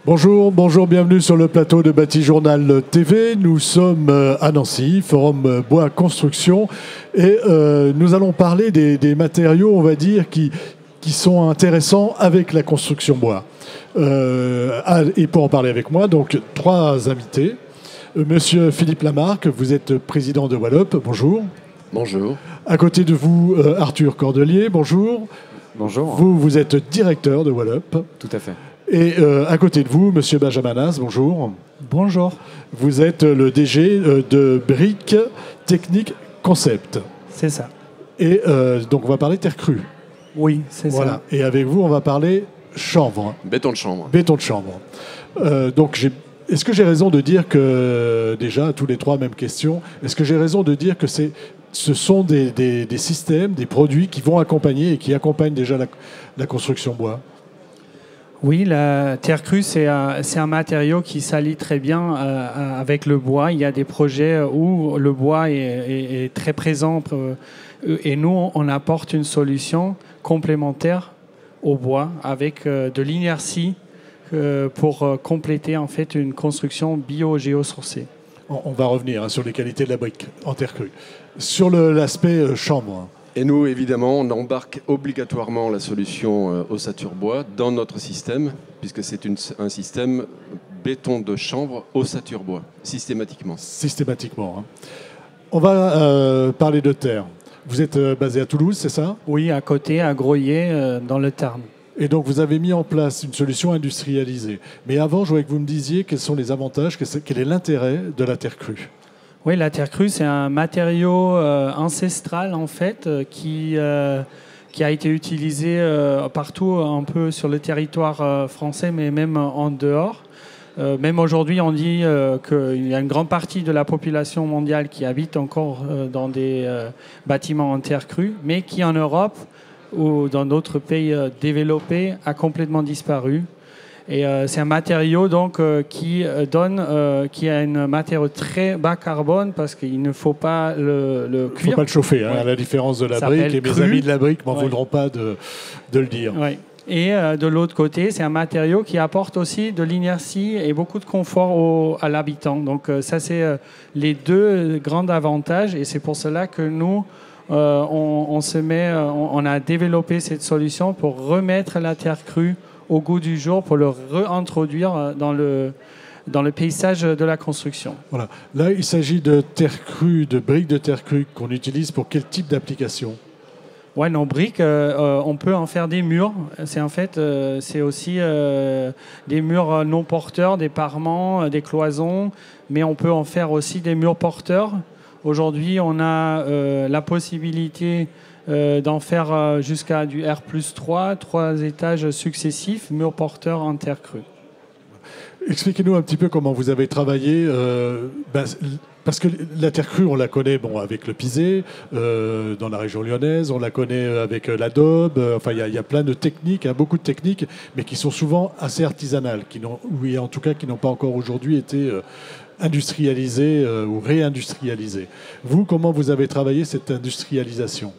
Bonjour, bonjour, bienvenue sur le plateau de Bâti Journal TV. Nous sommes à Nancy, Forum Bois Construction, et nous allons parler des matériaux, on va dire, qui sont intéressants avec la construction bois. Et pour en parler avec moi, donc trois invités. Monsieur Philippe Lamarque, vous êtes président de Wallop, bonjour. Bonjour. À côté de vous, Arthur Cordelier, bonjour. Bonjour. Vous êtes directeur de Wallop. Tout à fait. Et à côté de vous, monsieur Benjamin Nas, bonjour. Bonjour. Vous êtes le DG de Brick Technique Concept. C'est ça. Et donc on va parler terre crue. Oui, c'est Voilà. ça. Et avec vous, on va parler chanvre. Béton de chambre. Béton de chanvre. Est-ce que j'ai raison de dire que, déjà, tous les trois, même question, est-ce que j'ai raison de dire que ce sont des systèmes, des produits qui vont accompagner et qui accompagnent déjà la construction bois ? Oui, la terre crue, c'est un matériau qui s'allie très bien avec le bois. Il y a des projets où le bois est très présent et nous, on apporte une solution complémentaire au bois avec de l'inertie pour compléter en fait une construction bio-géosourcée. On va revenir sur les qualités de la brique en terre crue. Sur l'aspect chambre. Et nous, évidemment, on embarque obligatoirement la solution ossature bois dans notre système, puisque c'est un système béton de chanvre ossature bois, systématiquement. Systématiquement. Hein. On va parler de terre. Vous êtes basé à Toulouse, c'est ça ? Oui, à côté, à Groyer, dans le Tarn. Et donc, vous avez mis en place une solution industrialisée. Mais avant, je voudrais que vous me disiez quels sont les avantages, quel est l'intérêt de la terre crue. Oui, la terre crue, c'est un matériau ancestral, en fait, qui a été utilisé partout, un peu sur le territoire français, mais même en dehors. Même aujourd'hui, on dit qu'il y a une grande partie de la population mondiale qui habite encore dans des bâtiments en terre crue, mais qui, en Europe ou dans d'autres pays développés, a complètement disparu. Et c'est un matériau donc qui a une matériau très bas carbone parce qu'il ne faut pas le cuire. Il ne faut pas le chauffer, hein, Ouais. à la différence de la Ça brique. s'appelle Et mes cru. amis de la brique m'en Ouais. voudront pas de le dire. Ouais. Et de l'autre côté, c'est un matériau qui apporte aussi de l'inertie et beaucoup de confort à l'habitant. Donc ça, c'est les deux grands avantages. Et c'est pour cela que nous, on a développé cette solution pour remettre la terre crue au goût du jour, pour le réintroduire dans le paysage de la construction. Voilà. Là, il s'agit de terre crue, de briques de terre crue qu'on utilise pour quel type d'application ? Ouais, nos briques, on peut en faire des murs. C'est aussi des murs non porteurs, des parements, des cloisons, mais on peut en faire aussi des murs porteurs. Aujourd'hui, on a la possibilité d'en faire jusqu'à du R+3, 3 étages successifs, murs porteurs en terre crue. Expliquez-nous un petit peu comment vous avez travaillé. Parce que la terre crue, on la connaît avec le pisé, dans la région lyonnaise, on la connaît avec l'adobe. Enfin, il y a plein de techniques, beaucoup de techniques, mais qui sont souvent assez artisanales, qui n'ont pas encore aujourd'hui été industrialisées ou réindustrialisées. Vous, comment vous avez travaillé cette industrialisation ?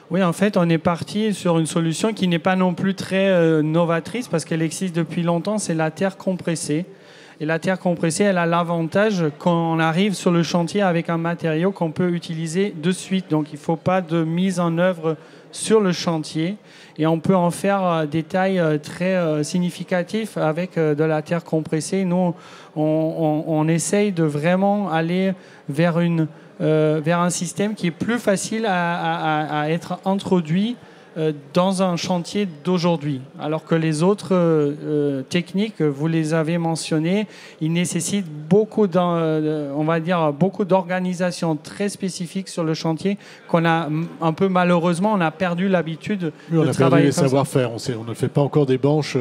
Oui, en fait, on est parti sur une solution qui n'est pas non plus très novatrice parce qu'elle existe depuis longtemps, c'est la terre compressée. Et la terre compressée, elle a l'avantage qu'on arrive sur le chantier avec un matériau qu'on peut utiliser de suite. Donc, il ne faut pas de mise en œuvre sur le chantier. Et on peut en faire des tailles très significatives avec de la terre compressée. Nous, on essaye de vraiment aller vers un système qui est plus facile à être introduit dans un chantier d'aujourd'hui. Alors que les autres techniques, vous les avez mentionnées, ils nécessitent beaucoup d'organisation très spécifique sur le chantier qu'on a un peu malheureusement, on a perdu l'habitude de travailler. On a perdu les savoir-faire. On ne fait pas encore des banches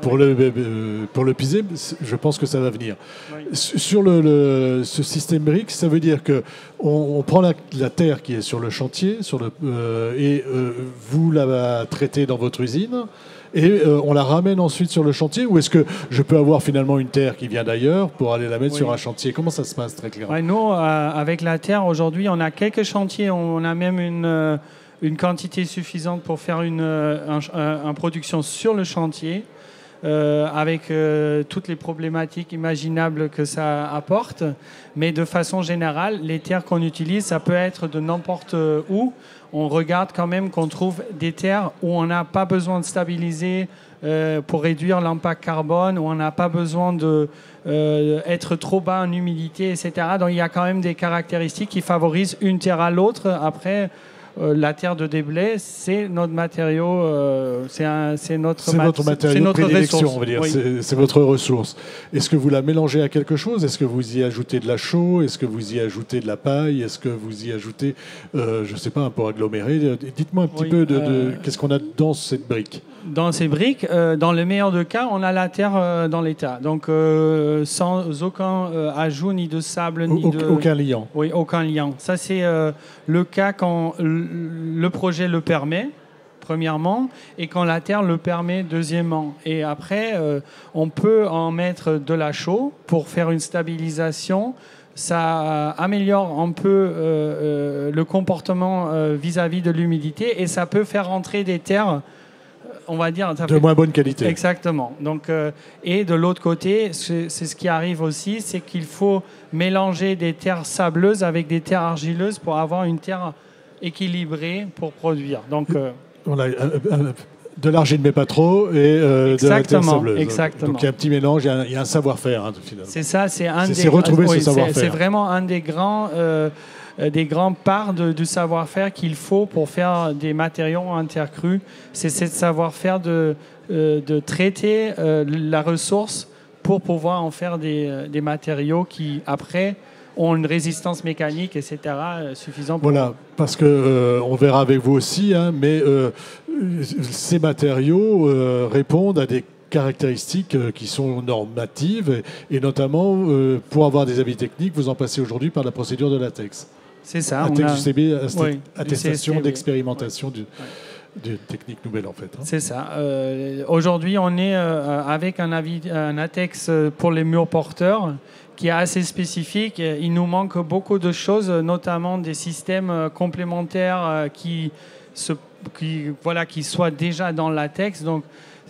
pour le piser. Je pense que ça va venir. Oui. Sur ce système brique, ça veut dire qu'on prend la terre qui est sur le chantier vous la traitez dans votre usine et on la ramène ensuite sur le chantier, ou est-ce que je peux avoir finalement une terre qui vient d'ailleurs pour aller la mettre sur un chantier ? Comment ça se passe très clairement ? Nous, avec la terre, aujourd'hui, on a quelques chantiers, on a même une quantité suffisante pour faire une production sur le chantier. avec toutes les problématiques imaginables que ça apporte. Mais de façon générale, les terres qu'on utilise, ça peut être de n'importe où. On regarde quand même qu'on trouve des terres où on n'a pas besoin de stabiliser pour réduire l'impact carbone, où on n'a pas besoin d'être trop bas en humidité, etc. Donc il y a quand même des caractéristiques qui favorisent une terre à l'autre. Après, la terre de déblai, c'est notre matériau, c'est notre matériau de prédilection, ressource. On va dire. Oui. C'est votre ressource. Est-ce que vous la mélangez à quelque chose? Est-ce que vous y ajoutez de la chaux? Est-ce que vous y ajoutez de la paille? Est-ce que vous y ajoutez, je ne sais pas, pour agglomérer? Dites-moi un petit peu de qu'est-ce qu'on a dans cette brique. Dans ces briques, dans le meilleur des cas, on a la terre dans l'état. Donc, sans aucun ajout, ni de sable, ni de... Aucun liant. Oui, aucun liant. Ça, c'est le cas quand le projet le permet, premièrement, et quand la terre le permet, deuxièmement. Et après, on peut en mettre de la chaux pour faire une stabilisation. Ça améliore un peu le comportement vis-à-ce de l'humidité et ça peut faire rentrer des terres, on va dire... De moins bonne qualité. Exactement. Donc, et de l'autre côté, c'est ce qui arrive aussi, c'est qu'il faut mélanger des terres sableuses avec des terres argileuses pour avoir une terre équilibrée pour produire. Donc, de l'argile, mais pas trop, et de la terre sableuse. Exactement. Donc il y a un petit mélange, il y a un savoir-faire, finalement. C'est ça, c'est retrouver ce savoir-faire. C'est vraiment un des grands parts du savoir-faire qu'il faut pour faire des matériaux en terre crue. C'est ce savoir-faire de traiter la ressource pour pouvoir en faire des matériaux qui, après, ont une résistance mécanique, etc., suffisante. Voilà, parce que on verra avec vous aussi, mais ces matériaux répondent à des caractéristiques qui sont normatives, et notamment, pour avoir des avis techniques, vous en passez aujourd'hui par la procédure de l'ATEX. C'est ça. ATEX UCB, oui, attestation d'expérimentation de technique nouvelle, en fait. C'est ça. Aujourd'hui, on est avec un ATEX pour les murs porteurs qui est assez spécifique. Il nous manque beaucoup de choses, notamment des systèmes complémentaires qui soient déjà dans le latex. Donc,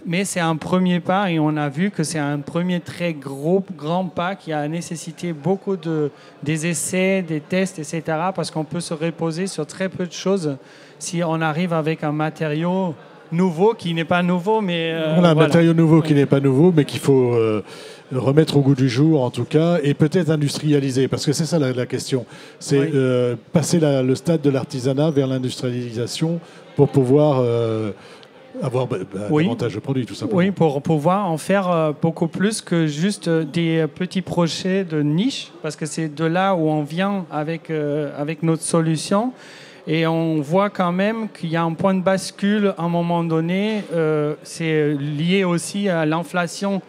mais c'est un premier pas et on a vu que c'est un premier très grand pas qui a nécessité beaucoup des essais, des tests, etc. parce qu'on peut se reposer sur très peu de choses si on arrive avec un matériau nouveau qui n'est pas nouveau, mais... un matériau nouveau qui n'est pas nouveau, mais qu'il faut remettre au goût du jour, en tout cas, et peut-être industrialiser, parce que c'est ça la question. C'est passer le stade de l'artisanat vers l'industrialisation pour pouvoir avoir davantage de produits, tout simplement. Oui, pour pouvoir en faire beaucoup plus que juste des petits projets de niche, parce que c'est de là où on vient avec notre solution. Et on voit quand même qu'il y a un point de bascule à un moment donné. C'est lié aussi à l'inflation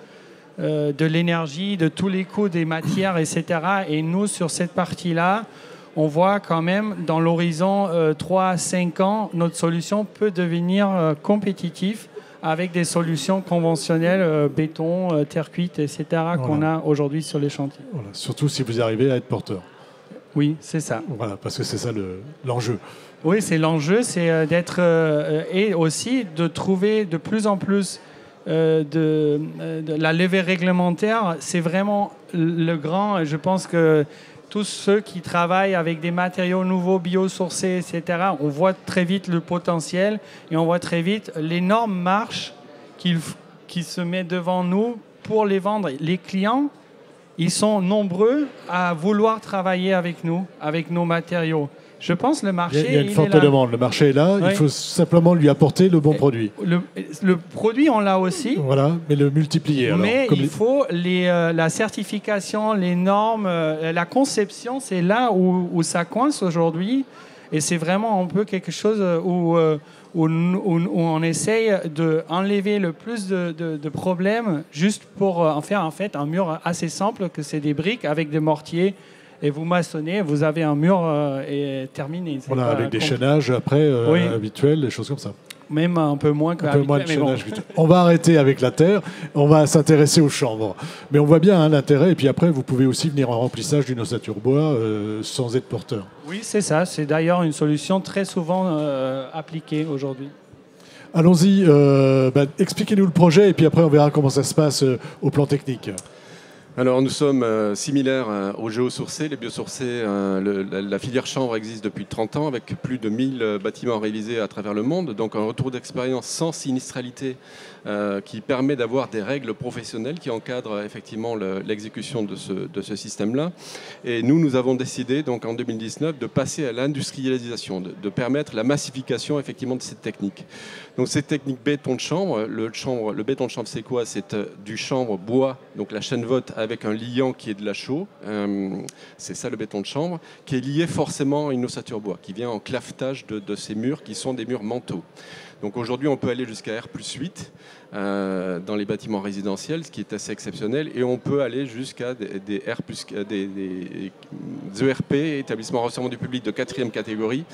de l'énergie, de tous les coûts des matières, etc. Et nous, sur cette partie-là, on voit quand même dans l'horizon 3 à 5 ans, notre solution peut devenir compétitive avec des solutions conventionnelles, béton, terre cuite, etc., qu'on a aujourd'hui sur les chantiers. Voilà. Surtout si vous arrivez à être porteur. Oui, c'est ça. Voilà, parce que c'est ça l'enjeu. Oui, c'est l'enjeu, c'est d'être et aussi de trouver de plus en plus de la levée réglementaire. C'est vraiment le grand. Je pense que tous ceux qui travaillent avec des matériaux nouveaux, biosourcés, etc., on voit très vite le potentiel et on voit très vite l'énorme marche qui se met devant nous pour les vendre. Les clients, ils sont nombreux à vouloir travailler avec nous, avec nos matériaux. Je pense que le marché... Il y a une forte demande. Le marché est là. Oui. Il faut simplement lui apporter le bon produit. Le produit, on l'a aussi. Voilà, mais le multiplier. Mais il faut la certification, les normes, la conception, c'est là où ça coince aujourd'hui. Et c'est vraiment un peu quelque chose où on essaye d'enlever le plus de problèmes juste pour en faire en fait un mur assez simple, que c'est des briques avec des mortiers. Et vous maçonnez, vous avez un mur terminé. Voilà, avec des chaînages après habituels, des choses comme ça. Même un peu moins que On va arrêter avec la terre, on va s'intéresser aux chambres. Mais on voit bien l'intérêt, et puis après, vous pouvez aussi venir en remplissage d'une ossature bois sans être porteur. Oui, c'est ça. C'est d'ailleurs une solution très souvent appliquée aujourd'hui. Allons-y, expliquez-nous le projet et puis après on verra comment ça se passe au plan technique. Alors nous sommes similaires aux géosourcés, les biosourcés. La filière chanvre existe depuis 30 ans avec plus de 1000 bâtiments réalisés à travers le monde. Donc un retour d'expérience sans sinistralité qui permet d'avoir des règles professionnelles qui encadrent effectivement l'exécution de ce système-là. Et nous avons décidé donc en 2019 de passer à l'industrialisation, de permettre la massification effectivement de cette technique. Donc cette technique béton de chanvre, le béton de chanvre c'est quoi? C'est du chanvre bois, donc la chaîne vote avec un liant qui est de la chaux, c'est ça le béton de chanvre, qui est lié forcément à une ossature bois, qui vient en clavetage de ces murs qui sont des murs manteaux. Donc aujourd'hui on peut aller jusqu'à R+8 dans les bâtiments résidentiels, ce qui est assez exceptionnel, et on peut aller jusqu'à des ERP, établissements recevant du public de 4e catégorie,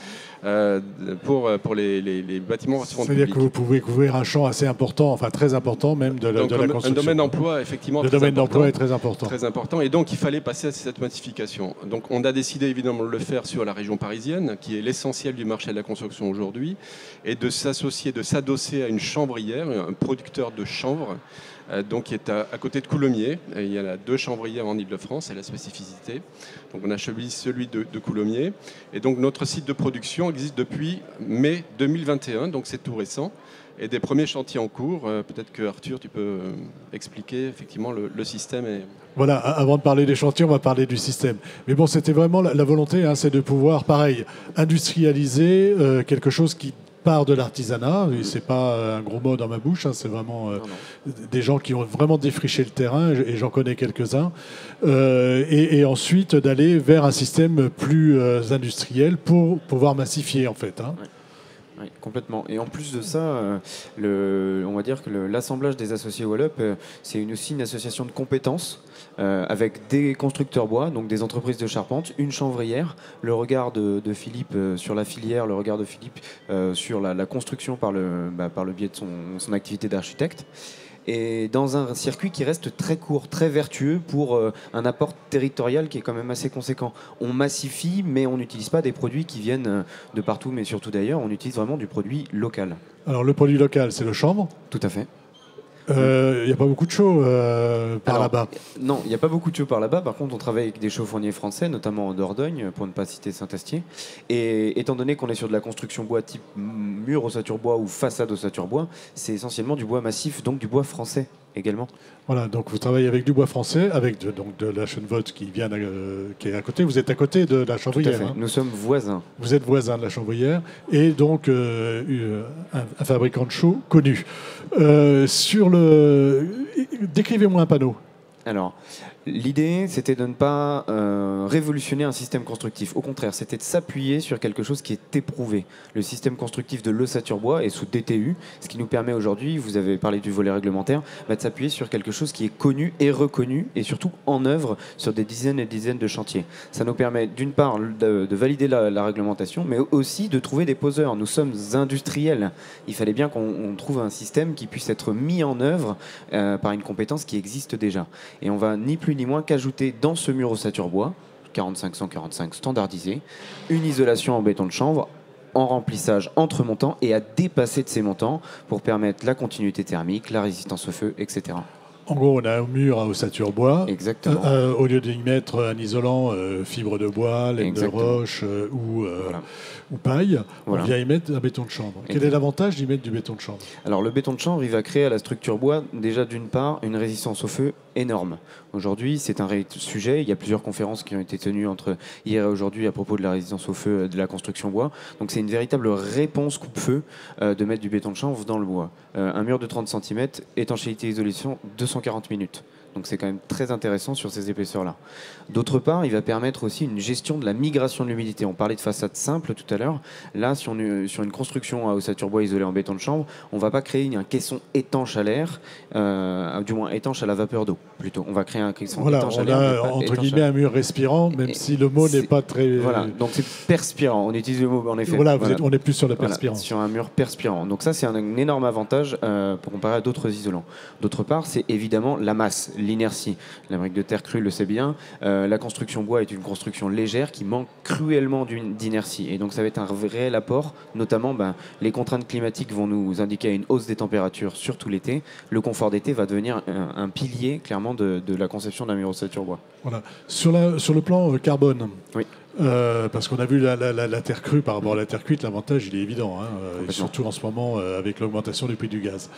pour les bâtiments recevant du public. C'est-à-dire que vous pouvez couvrir un champ assez important, enfin très important même de la construction. Un domaine d'emploi effectivement le domaine d'emploi est très important. Très important, et donc il fallait passer à cette massification. Donc on a décidé évidemment de le faire sur la région parisienne, qui est l'essentiel du marché de la construction aujourd'hui, et de s'adosser à une chanvrière, un producteur de chanvre, donc qui est à côté de Coulommiers. Il y a 2 chanvrières en Ile-de-France, c'est la spécificité. Donc on a choisi celui de Coulommiers. Et donc notre site de production existe depuis mai 2021, donc c'est tout récent. Et des premiers chantiers en cours. Peut-être que Arthur, tu peux expliquer effectivement le système. Voilà, avant de parler des chantiers, on va parler du système. Mais bon, c'était vraiment la volonté, c'est de pouvoir, pareil, industrialiser quelque chose qui part de l'artisanat, et c'est pas un gros mot dans ma bouche, c'est vraiment des gens qui ont vraiment défriché le terrain, et j'en connais quelques-uns, et ensuite d'aller vers un système plus industriel pour pouvoir massifier en fait. Ouais. Oui, complètement. Et en plus de ça, on va dire que l'assemblage des associés Wallup, c'est aussi une association de compétences avec des constructeurs bois, donc des entreprises de charpente, une chanvrière, le regard de Philippe sur la filière, le regard de Philippe sur la construction par le biais de son activité d'architecte. Et dans un circuit qui reste très court, très vertueux pour un apport territorial qui est quand même assez conséquent. On massifie, mais on n'utilise pas des produits qui viennent de partout, mais surtout d'ailleurs, on utilise vraiment du produit local. Alors le produit local, c'est le chanvre. Tout à fait. Il n'y a pas beaucoup de chaux par là-bas. Non, il n'y a pas beaucoup de chaux par là-bas. Par contre, on travaille avec des chauffourniers français, notamment en Dordogne, pour ne pas citer Saint-Astier. Et étant donné qu'on est sur de la construction bois type mur ossature bois ou façade ossature bois, c'est essentiellement du bois massif, donc du bois français également. Voilà, donc vous travaillez avec du bois français, avec de la Chenevotte qui est à côté. Vous êtes à côté de la chanvrière. Tout à fait. Nous sommes voisins. Vous êtes voisins de la chanvrière et donc un fabricant de chaux connu. Décrivez-moi un panneau. Alors, l'idée, c'était de ne pas révolutionner un système constructif. Au contraire, c'était de s'appuyer sur quelque chose qui est éprouvé. Le système constructif de l'ossature bois est sous DTU, ce qui nous permet aujourd'hui, vous avez parlé du volet réglementaire, de s'appuyer sur quelque chose qui est connu et reconnu, et surtout en œuvre sur des dizaines et dizaines de chantiers. Ça nous permet d'une part de valider la réglementation, mais aussi de trouver des poseurs. Nous sommes industriels. Il fallait bien qu'on trouve un système qui puisse être mis en œuvre par une compétence qui existe déjà. Et on va ni plus ni moins qu'ajouter dans ce mur ossature bois, 45-145 standardisé, une isolation en béton de chanvre en remplissage entre montants et à dépasser de ces montants pour permettre la continuité thermique, la résistance au feu, etc. En gros, on a un mur à ossature bois. Exactement. Au lieu d'y mettre un isolant fibre de bois, laine de roche ou paille, on vient y mettre un béton de chanvre. Quel est l'avantage d'y mettre du béton de chanvre? Alors, le béton de chanvre, il va créer à la structure bois, déjà d'une part, une résistance au feu énorme. Aujourd'hui, c'est un sujet. Il y a plusieurs conférences qui ont été tenues entre hier et aujourd'hui à propos de la résistance au feu de la construction bois. Donc, c'est une véritable réponse coupe-feu de mettre du béton de chanvre dans le bois. Un mur de 30 cm, étanchéité isolation, 240 minutes. Donc c'est quand même très intéressant sur ces épaisseurs-là. D'autre part, il va permettre aussi une gestion de la migration de l'humidité. On parlait de façade simple tout à l'heure. Là, sur une construction à ossature bois isolée en béton de chanvre, on ne va pas créer un caisson étanche à l'air, du moins étanche à la vapeur d'eau, plutôt. On va créer un caisson étanche à l'air. On a, entre guillemets, un mur respirant, même si le mot n'est pas très... Voilà, donc c'est perspirant. On utilise le mot, en effet. Voilà, on est plus sur la perspirance. Sur un mur perspirant. Donc ça, c'est un énorme avantage pour comparer à d'autres isolants. D'autre part, c'est évidemment la masse, l'inertie. La brique de terre crue le sait bien. La construction bois est une construction légère qui manque cruellement d'inertie. Et donc ça va être un réel apport, notamment les contraintes climatiques vont nous indiquer une hausse des températures, surtout l'été. Le confort d'été va devenir un pilier clairement de la conception d'un mur ossature bois. Voilà. Sur le plan carbone, oui. Parce qu'on a vu la terre crue par rapport à la terre cuite, l'avantage il est évident, et surtout en ce moment avec l'augmentation du prix du gaz.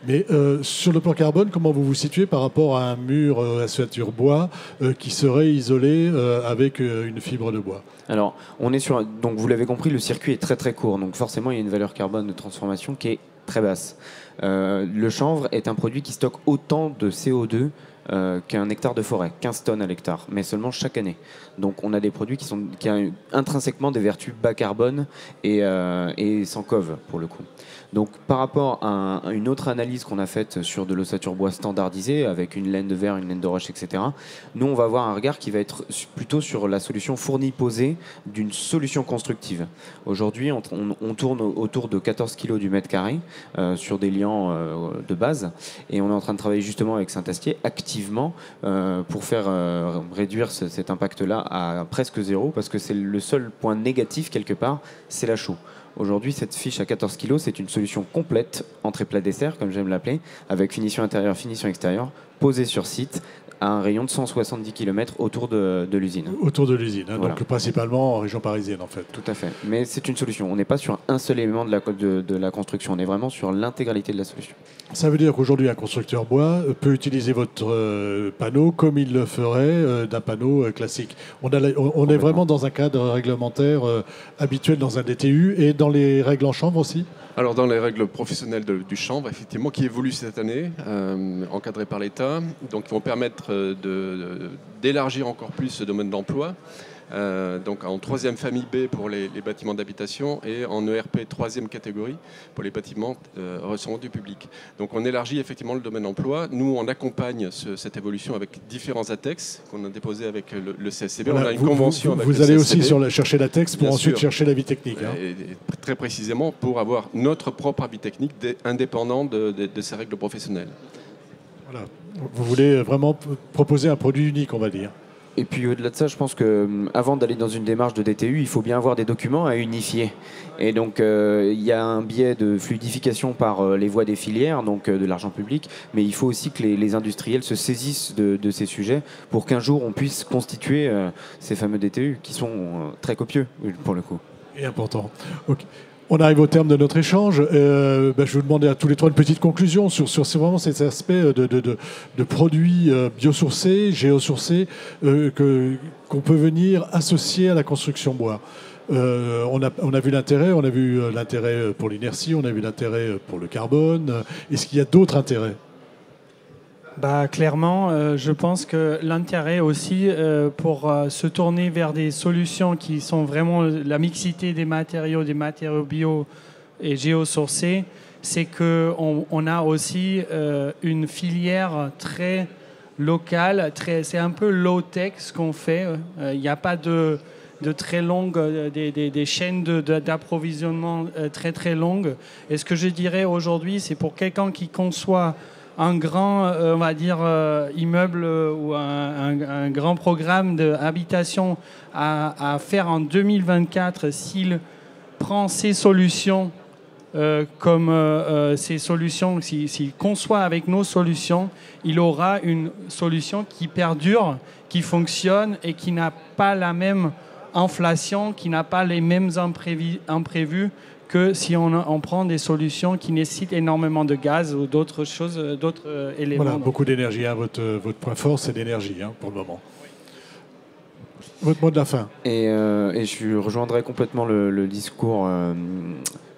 Mais sur le plan carbone, comment vous vous situez par rapport à un mur ossature bois qui serait isolé avec une fibre de bois? Alors, on est sur, donc vous l'avez compris, le circuit est très très court, donc forcément il y a une valeur carbone de transformation qui est très basse. Le chanvre est un produit qui stocke autant de CO2 qu'un hectare de forêt, 15 tonnes à l'hectare, mais seulement chaque année. Donc on a des produits qui ont intrinsèquement des vertus bas carbone et sans cove pour le coup. Donc par rapport à une autre analyse qu'on a faite sur de l'ossature bois standardisée avec une laine de verre, une laine de roche, etc., nous on va avoir un regard qui va être plutôt sur la solution fournie-posée d'une solution constructive. Aujourd'hui on tourne autour de 14 kg du mètre carré sur des liants de base et on est en train de travailler justement avec Saint-Astier activement pour faire réduire cet impact-là à presque zéro parce que c'est le seul point négatif quelque part, c'est la chaux. Aujourd'hui, cette fiche à 14 kg, c'est une solution complète, entrée plat dessert, comme j'aime l'appeler, avec finition intérieure, finition extérieure, posée sur site, à un rayon de 170 km autour de l'usine. Autour de l'usine, voilà. Donc principalement en région parisienne en fait. Tout à fait, mais c'est une solution. On n'est pas sur un seul élément de la construction, on est vraiment sur l'intégralité de la solution. Ça veut dire qu'aujourd'hui, un constructeur bois peut utiliser votre panneau comme il le ferait d'un panneau classique. On est vraiment dans un cadre réglementaire habituel dans un DTU et dans les règles en chanvre aussi? Alors dans les règles professionnelles du chanvre, effectivement, qui évoluent cette année, encadrées par l'État, donc qui vont permettre d'élargir encore plus ce domaine d'emploi. Donc en troisième famille B pour les bâtiments d'habitation et en ERP troisième catégorie pour les bâtiments recevant du public. Donc on élargit effectivement le domaine d'emploi. Nous, on accompagne cette évolution avec différents ATEX qu'on a déposés avec le CSCB. Voilà, on a une convention avec le CSCB. Vous allez aussi chercher l'ATEX pour ensuite chercher l'avis technique. Et très précisément pour avoir notre propre avis technique indépendant de ces règles professionnelles. Voilà. Vous voulez vraiment proposer un produit unique, on va dire. Et puis au-delà de ça, je pense qu'avant d'aller dans une démarche de DTU, il faut bien avoir des documents à unifier. Et donc il y a un biais de fluidification par les voies des filières, donc de l'argent public, mais il faut aussi que les industriels se saisissent de ces sujets pour qu'un jour on puisse constituer ces fameux DTU qui sont très copieux pour le coup. Et important. Okay. On arrive au terme de notre échange. Je vais vous demander à tous les trois une petite conclusion sur vraiment ces aspects de produits biosourcés, géosourcés, qu'on peut venir associer à la construction bois. On a vu l'intérêt pour l'inertie, on a vu l'intérêt pour le carbone. Est-ce qu'il y a d'autres intérêts ? Clairement, je pense que l'intérêt aussi pour se tourner vers des solutions qui sont vraiment la mixité des matériaux bio et géosourcés, c'est qu'on a aussi une filière très locale, c'est un peu low-tech ce qu'on fait. Il n'y a pas de très longues, des chaînes d'approvisionnement très très longues. Et ce que je dirais aujourd'hui, c'est pour quelqu'un qui conçoit un grand, on va dire, immeuble ou un grand programme d'habitation à faire en 2024, s'il prend ces solutions ces solutions, s'il conçoit avec nos solutions, il aura une solution qui perdure, qui fonctionne et qui n'a pas la même inflation, qui n'a pas les mêmes imprévus que si on prend des solutions qui nécessitent énormément de gaz ou d'autres choses, d'autres éléments. Voilà, beaucoup d'énergie. Votre point fort, c'est l'énergie pour le moment. Votre mot de la fin. Et je rejoindrai complètement le discours.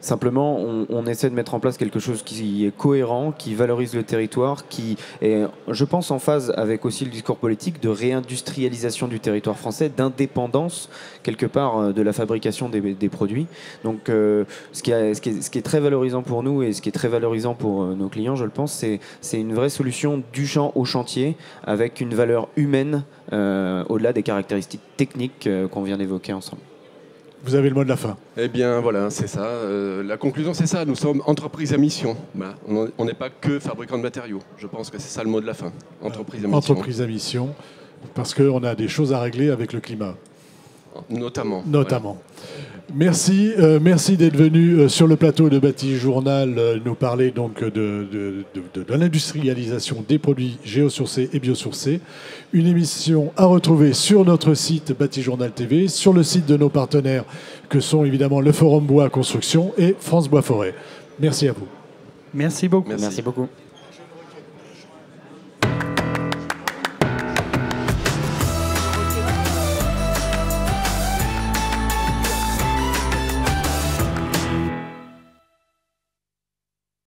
Simplement, on essaie de mettre en place quelque chose qui est cohérent, qui valorise le territoire, qui est, je pense, en phase avec aussi le discours politique de réindustrialisation du territoire français, d'indépendance, quelque part, de la fabrication des produits. Donc, ce qui est très valorisant pour nous et ce qui est très valorisant pour nos clients, je le pense, c'est une vraie solution du champ au chantier, avec une valeur humaine, au-delà des caractéristiques techniques qu'on vient d'évoquer ensemble. Vous avez le mot de la fin. Eh bien, voilà, c'est ça. La conclusion, c'est ça. Nous sommes entreprise à mission. Voilà. On n'est pas que fabricant de matériaux. Je pense que c'est ça le mot de la fin. Entreprise à mission. Entreprise à mission, parce qu'on a des choses à régler avec le climat. Notamment. Notamment. Merci, merci d'être venu sur le plateau de Bâti Journal nous parler donc de l'industrialisation des produits géosourcés et biosourcés. Une émission à retrouver sur notre site Bâti Journal TV, sur le site de nos partenaires que sont évidemment le Forum Bois Construction et France Bois Forêt. Merci à vous. Merci beaucoup. Merci beaucoup.